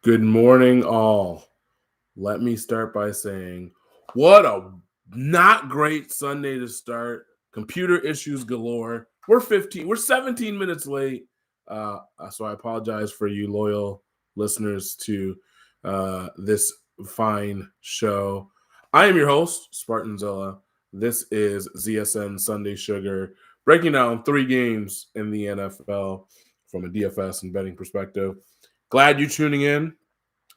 Good morning, all. Let me start by saying, what a not great Sunday to start. Computer issues galore. We're 17 minutes late. So I apologize for you loyal listeners to this fine show. I am your host, Spartan Zilla. This is ZSN Sunday Sugar, breaking down three games in the NFL from a DFS and betting perspective. Glad you're tuning in.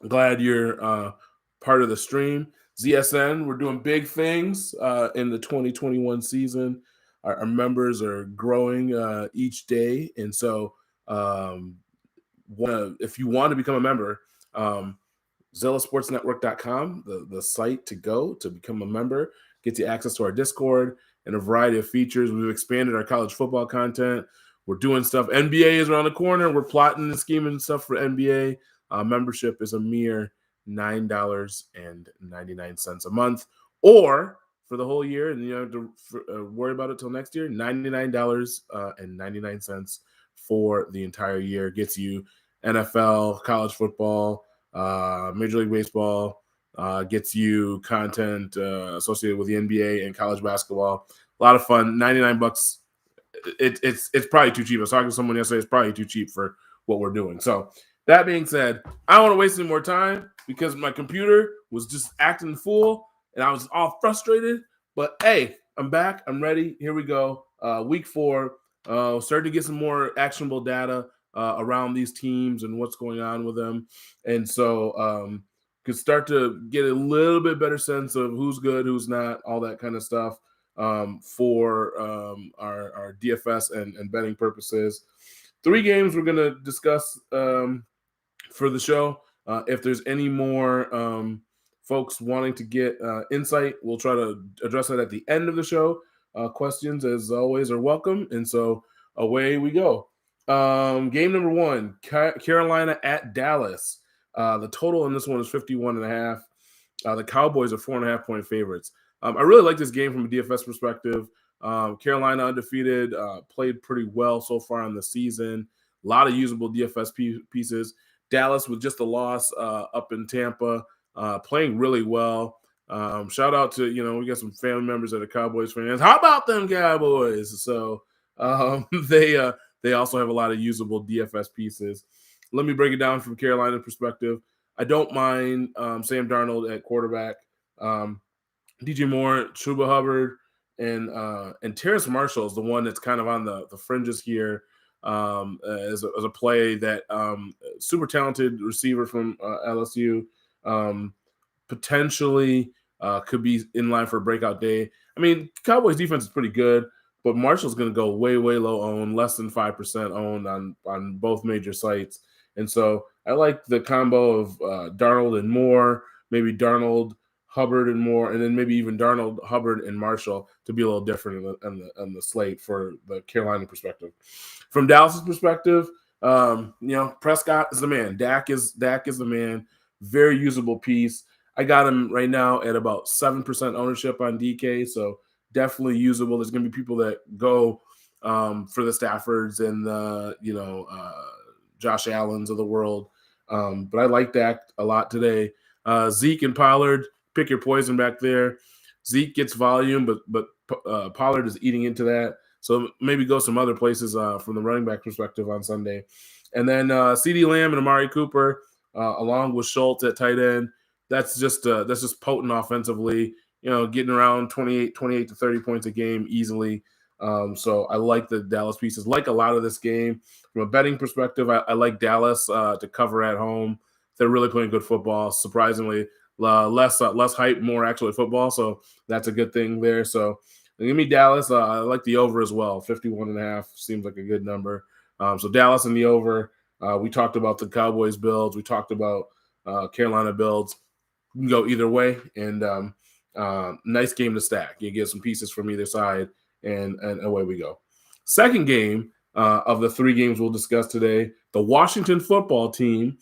Glad you're part of the stream. ZSN, we're doing big things in the 2021 season. Our members are growing each day. And so if you want to become a member, ZillaSportsNetwork.com, the site to go to become a member, gets you access to our Discord and a variety of features. We've expanded our college football content. We're doing stuff. NBA is around the corner. We're plotting and scheming stuff for NBA. Membership is a mere $9.99 a month, or for the whole year, and you don't have to worry about it till next year. $99.99 for the entire year gets you NFL, college football, Major League Baseball, gets you content associated with the NBA and college basketball. A lot of fun. $99. It's probably too cheap. I was talking to someone yesterday. It's probably too cheap for what we're doing. So that being said, I don't want to waste any more time because my computer was just acting the fool and I was all frustrated. But hey, I'm back. I'm ready. Here we go. Week 4. Starting to get some more actionable data around these teams and what's going on with them. And so could start to get a little bit better sense of who's good, who's not, all that kind of stuff for our DFS and betting purposes. 3 games we're going to discuss for the show. If there's any more folks wanting to get insight, we'll try to address that at the end of the show. Questions, as always, are welcome. And so away we go. Game number 1, Carolina at Dallas. The total in this one is 51.5. The Cowboys are 4.5-point favorites. I really like this game from a DFS perspective. Carolina undefeated, played pretty well so far in the season. A lot of usable DFS pieces. Dallas with just a loss up in Tampa, playing really well. Shout out to, we got some family members that are Cowboys fans. How about them Cowboys? So they also have a lot of usable DFS pieces. Let me break it down from Carolina perspective. I don't mind Sam Darnold at quarterback. DJ Moore, Chuba Hubbard, and Terrace Marshall is the one that's kind of on the fringes here as a play that super talented receiver from LSU, potentially could be in line for a breakout day. I mean, Cowboys defense is pretty good, but Marshall's going to go way, way low owned, less than 5% owned on both major sites. And so I like the combo of Darnold and Moore, maybe Darnold, Hubbard and Moore, and then maybe even Darnold, Hubbard, and Marshall to be a little different on the slate for the Carolina perspective. From Dallas's perspective, Prescott is the man. Dak is the man. Very usable piece. I got him right now at about 7% ownership on DK, so definitely usable. There's going to be people that go for the Staffords and the Josh Allens of the world, but I like Dak a lot today. Zeke and Pollard, pick your poison back there. Zeke gets volume, but Pollard is eating into that. So maybe go some other places from the running back perspective on Sunday. And then CeeDee Lamb and Amari Cooper, along with Schultz at tight end. That's just potent offensively, getting around 28 to 30 points a game easily. So I like the Dallas pieces. Like a lot of this game. From a betting perspective, I like Dallas to cover at home. They're really playing good football. Surprisingly, less hype, more actually football. So that's a good thing there. So give me Dallas. I like the over as well. 51.5 seems like a good number. So Dallas and the over. We talked about the Cowboys builds. We talked about Carolina builds. You can go either way. And nice game to stack. You get some pieces from either side, and away we go. Second game of the 3 games we'll discuss today, the Washington football team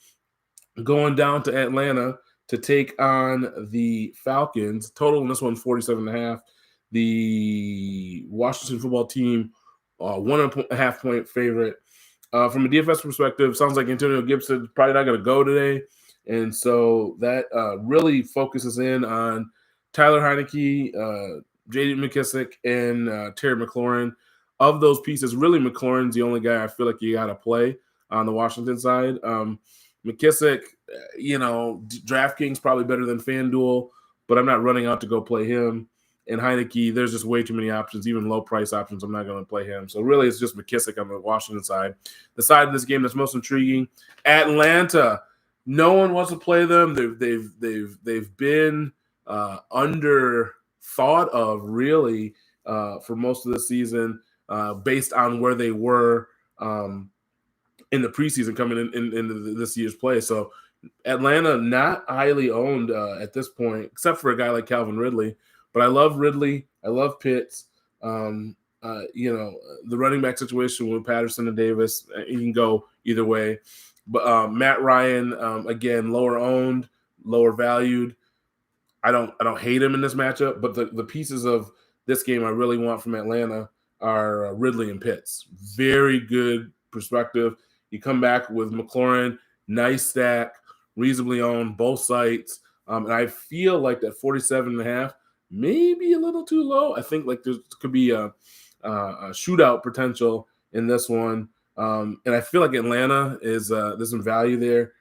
going down to Atlanta to take on the Falcons. Total in this one, 47.5. The Washington football team, 1.5-point favorite. From a DFS perspective, sounds like Antonio Gibson probably not going to go today. And so that really focuses in on Tyler Heineke, J.D. McKissick, and Terry McLaurin. Of those pieces, really McLaurin's the only guy I feel like you got to play on the Washington side. McKissick, DraftKings probably better than FanDuel, but I'm not running out to go play him. And Heineke, there's just way too many options, even low price options. I'm not going to play him. So really, it's just McKissick on the Washington side. The side of this game that's most intriguing, Atlanta. No one wants to play them. They've been under thought of really for most of the season based on where they were in the preseason coming into this year's play. So Atlanta not highly owned at this point, except for a guy like Calvin Ridley. But I love Ridley. I love Pitts. The running back situation with Patterson and Davis, you can go either way. But Matt Ryan, again, lower owned, lower valued. I don't hate him in this matchup, but the pieces of this game I really want from Atlanta are Ridley and Pitts. Very good perspective. You come back with McLaurin, nice stack, reasonably owned, both sites. And I feel like that 47.5 maybe a little too low. I think like there could be a shootout potential in this one. And I feel like Atlanta is there's some value there.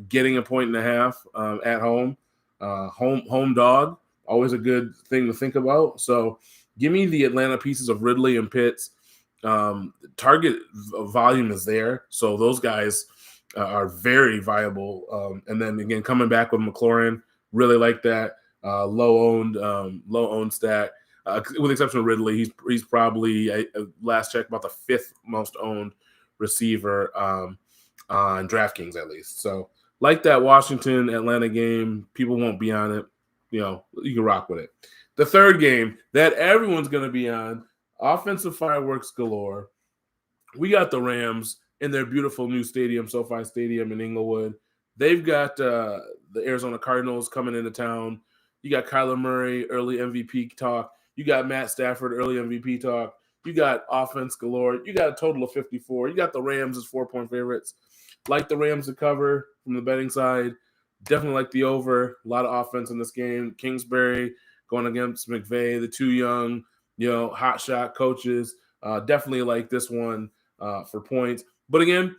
Getting a 1.5 at home, home dog, always a good thing to think about. So give me the Atlanta pieces of Ridley and Pitts. Target volume is there, so those guys are very viable. And then again, coming back with McLaurin, really like that. Low owned stack. With the exception of Ridley, he's probably last check about the fifth most owned receiver on DraftKings at least. So like that Washington Atlanta game, people won't be on it. You can rock with it. The third game that everyone's going to be on, offensive fireworks galore. We got the Rams in their beautiful new stadium, SoFi Stadium in Inglewood. They've got the Arizona Cardinals coming into town. You got Kyler Murray, early MVP talk. You got Matt Stafford, early MVP talk. You got offense galore. You got a total of 54. You got the Rams as 4-point favorites. Like the Rams to cover from the betting side. Definitely like the over. A lot of offense in this game. Kingsbury going against McVay, the two young, hot shot coaches. Definitely like this one for points. But again,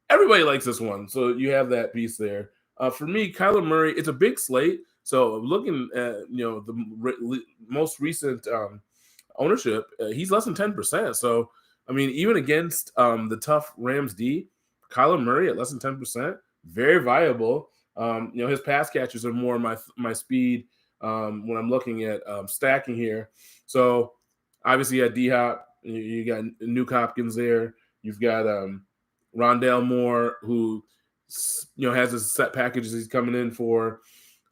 everybody likes this one. So you have that piece there. For me, Kyler Murray, it's a big slate. So looking at, the most recent ownership, he's less than 10%. So, I mean, even against the tough Rams D, Kyler Murray at less than 10%, very viable. His pass catches are more my speed when I'm looking at stacking here. So obviously you got D-Hop, you got Nuke Hopkins there. You've got Rondale Moore, who has his set packages he's coming in for.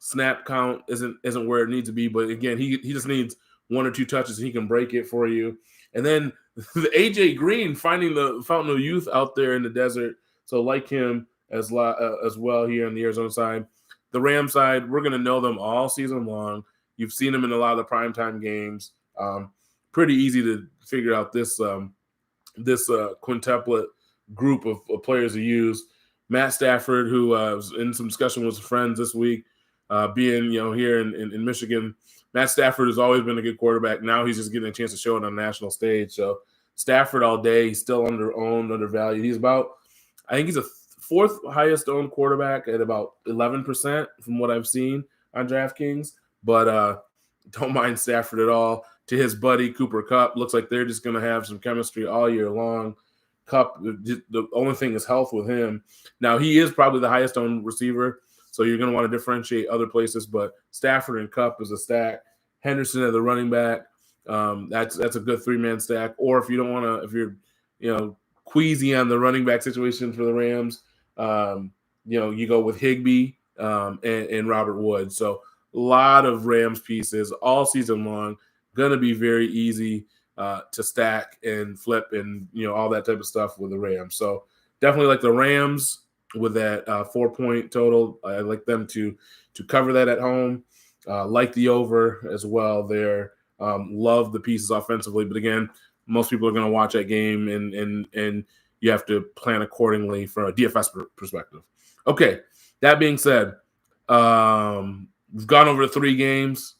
Snap count isn't where it needs to be, but again, he just needs one or two touches and he can break it for you. And then the AJ Green finding the fountain of youth out there in the desert. So like him as well here on the Arizona side. The Ram side, we're going to know them all season long. You've seen them in a lot of the primetime games. Pretty easy to figure out this quintuplet group of players to use. Matt Stafford, who was in some discussion with friends this week, being here in Michigan. Matt Stafford has always been a good quarterback. Now he's just getting a chance to show it on the national stage. So Stafford all day. He's still undervalued. He's I think he's a fourth highest owned quarterback at about 11% from what I've seen on DraftKings. But don't mind Stafford at all. To his buddy Cooper Kupp, looks like they're just going to have some chemistry all year long. Kupp, the only thing is health with him. Now he is probably the highest owned receiver, so you're going to want to differentiate other places. But Stafford and Kupp is a stack. Henderson at the running back, that's a good 3-man stack. Or if you don't want to, if you're queasy on the running back situation for the Rams, you go with Higbee and Robert Woods. So a lot of Rams pieces all season long. Going to be very easy to stack and flip and all that type of stuff with the Rams. So definitely like the Rams with that 4-point total. I like them to cover that at home. Like the over as well there. Love the pieces offensively, but again, most people are going to watch that game and you have to plan accordingly from a DFS perspective. Okay, That being said, we've gone over the 3 games.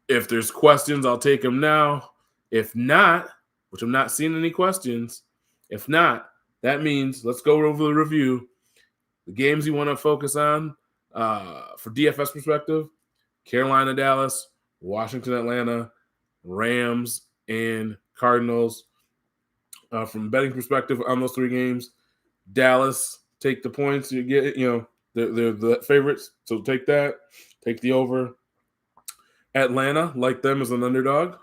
If there's questions, I'll take them now. If not, which I'm not seeing any questions, if not, that means let's go over the review. The games you want to focus on for DFS perspective: Carolina, Dallas, Washington, Atlanta, Rams, and Cardinals. From betting perspective on those 3 games, Dallas, take the points. You get, they're the favorites, so take that. Take the over. Atlanta, like them as an underdog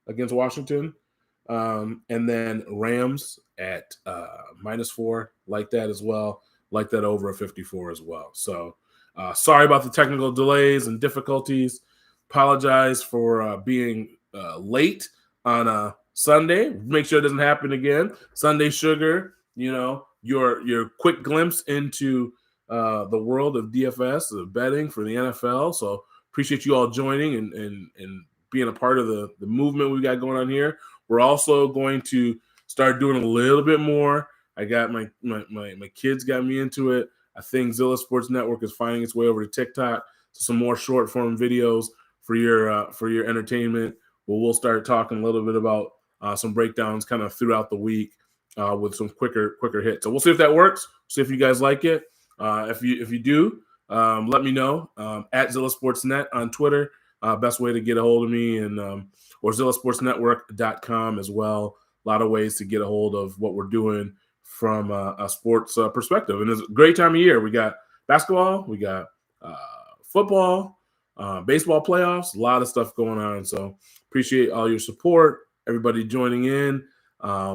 against Washington. And then Rams at -4, like that as well. Like that over a 54 as well. So sorry about the technical delays and difficulties. Apologize for being late on a Sunday. Make sure it doesn't happen again. Sunday Sugar, your quick glimpse into the world of DFS, of betting for the NFL. So appreciate you all joining and being a part of the movement we got going on here. We're also going to start doing a little bit more. I got my kids got me into it. I think Zilla Sports Network is finding its way over to TikTok. So some more short form videos for your entertainment. Well, we'll start talking a little bit about some breakdowns kind of throughout the week with some quicker hits. So we'll see if that works. See if you guys like it. If you do, let me know at Zilla Sports Net on Twitter. Best way to get a hold of me, and or ZillaSportsNetwork.com as well. A lot of ways to get a hold of what we're doing from a sports perspective. And it's a great time of year. We got basketball, we got football, baseball playoffs, a lot of stuff going on. So appreciate all your support, everybody joining in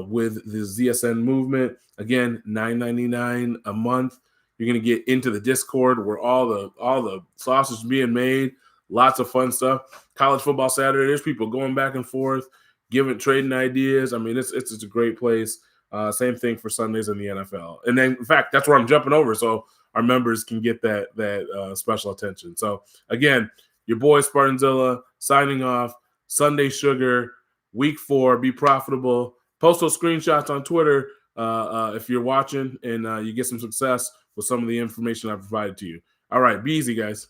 with the ZSN movement. Again, $9.99 a month. You're going to get into the Discord where all the sausage is being made. Lots of fun stuff. College football Saturday. There's people going back and forth, trading ideas. I mean, it's a great place. Same thing for Sundays in the NFL. And then, in fact, that's where I'm jumping over, so our members can get that special attention. So again, your boy Spartanzilla signing off. Sunday Sugar, week 4. Be profitable. Post those screenshots on Twitter if you're watching, and you get some success with some of the information I provided to you. All right, be easy, guys.